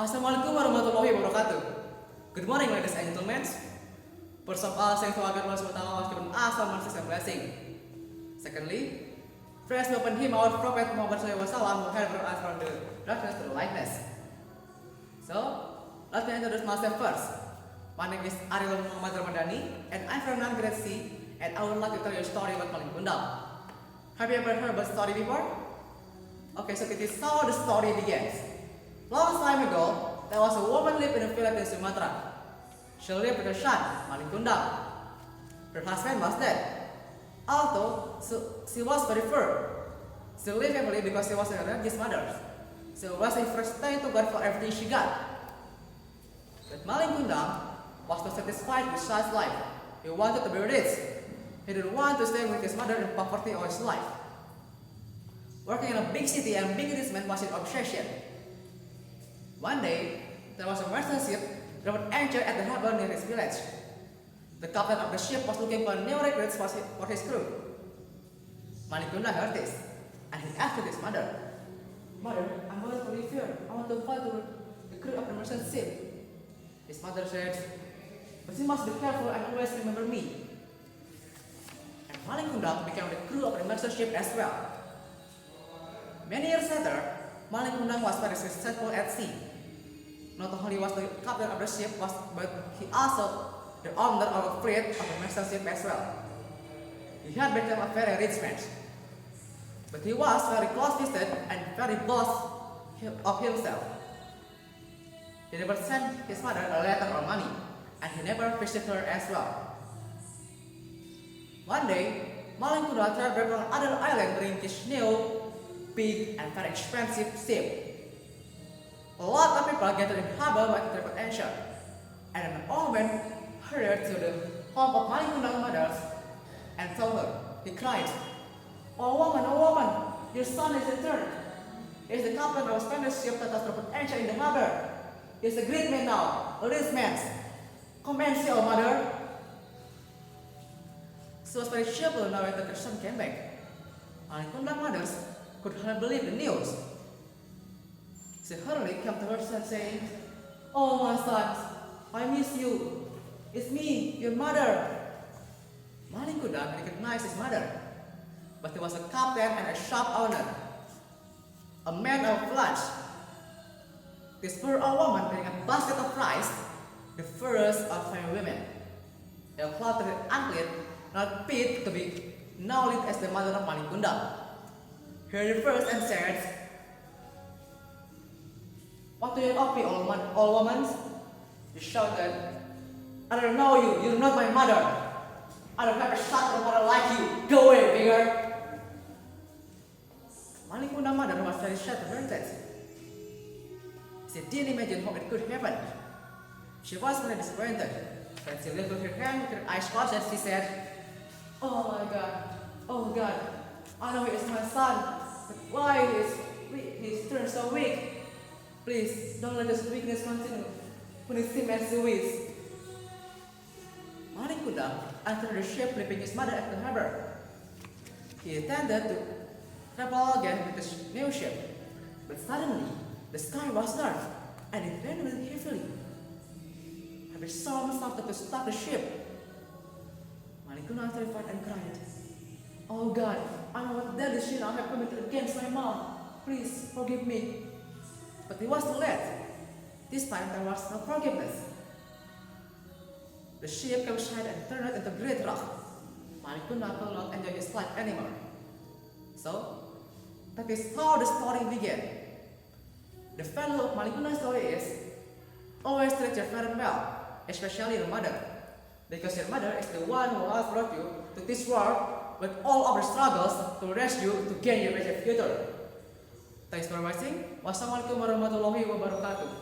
Assalamualaikum warahmatullahi wabarakatuh. Good morning, ladies and gentlemen. First of all, thanks to Allah Subhanahu wa given us some mercy and blessing. Secondly, praise upon Him, our Prophet Muhammad SAW, who had brought us from the darkness to the lightness. So, let me introduce myself first. My name is Ariel Muhammad Ramadhani, and I'm from non-grade C, and I would like to tell you a story about Malin Kundang. Have you ever heard about the story before? Okay, so this is how the story begins. Long time ago, there was a woman lived in a village in Sumatra. She lived with her son, Malin Kundang. Her husband was dead. Although she was very poor, she lived happily because she was a religious mother. She was the first time to God for everything she got. But Malin Kundang was not satisfied with such life. He wanted to be rich. He didn't want to stay with his mother in poverty all his life. Working in a big city and being rich man was his obsession. One day, there was a merchant ship that would anchor at the harbor near his village. The captain of the ship was looking for new recruits for his crew. Malin Kundang heard this, and he asked his mother, "Mother, I'm going to leave here. I want to follow the crew of the merchant ship." His mother said, "But you must be careful and always remember me." And Malin Kundang became the crew of the merchant ship as well. Many years later, Malin Kundang was very successful at sea. Not only was the captain of the ship, but he also the owner of a fleet of the merchant ship as well. He had become a very rich man. But he was very close-fisted and very boss of himself. He never sent his mother a letter or money, and he never visited her as well. One day, Malin Kundang traveled from another island bringing his new, big, and very expensive ship. A lot of people gathered in harbor by the trip anchor, and an old man hurried to the home of Malin Kundang's mother and told her. He cried, oh woman, your son is returned. He is the captain of a Spanish ship that has dropped anchor in the harbor. He is a great man now, a rich man. Come and see our mother." She was very cheerful now that her son came back. Malin Kundang's mother could hardly believe the news. She hurriedly came to her son saying, "Oh my son, I miss you. It's me, your mother." Malin Kundang recognized his mother, but he was a captain and a shop owner, a man of lunch. This poor old woman bringing a basket of rice, the first of five women, a cluttered and unclean, not fit to be acknowledged as the mother of Malin Kundang. He refers and said, "What do you offer, old woman?" He shouted, "I don't know you. You're not my mother. I don't have a son or mother like you. Go away, beggar." Malin Kundang's mother was very sad to hear that. She didn't imagine how it could happen. She was very disappointed. When she lifted her hand with her eyes closed, she said, "Oh my God, oh God, I know he is my son, but why he's turned so weak? Please don't let this weakness continue. Punish him as you wish." Malin Kundang entered the ship leaving his mother at the harbor. He intended to travel again with his new ship, but suddenly the sky was dark and it rained really heavily. Heavy storm started to stop the ship. Malin Kundang terrified and cried, "Oh God, I know what deadly sin I have committed against my mom. Please forgive me." But it was too late. This time there was no forgiveness. The ship capsized and turned into great rock. Malin Kundang could not enjoy his life anymore. So, that is how the story began. The value of Malin Kundang's story is always treat your parent well, especially your mother, because your mother is the one who has brought you to this world with all of the struggles to raise you to gain your better future. Thanks for watching. Wassalamualaikum warahmatullahi wabarakatuh.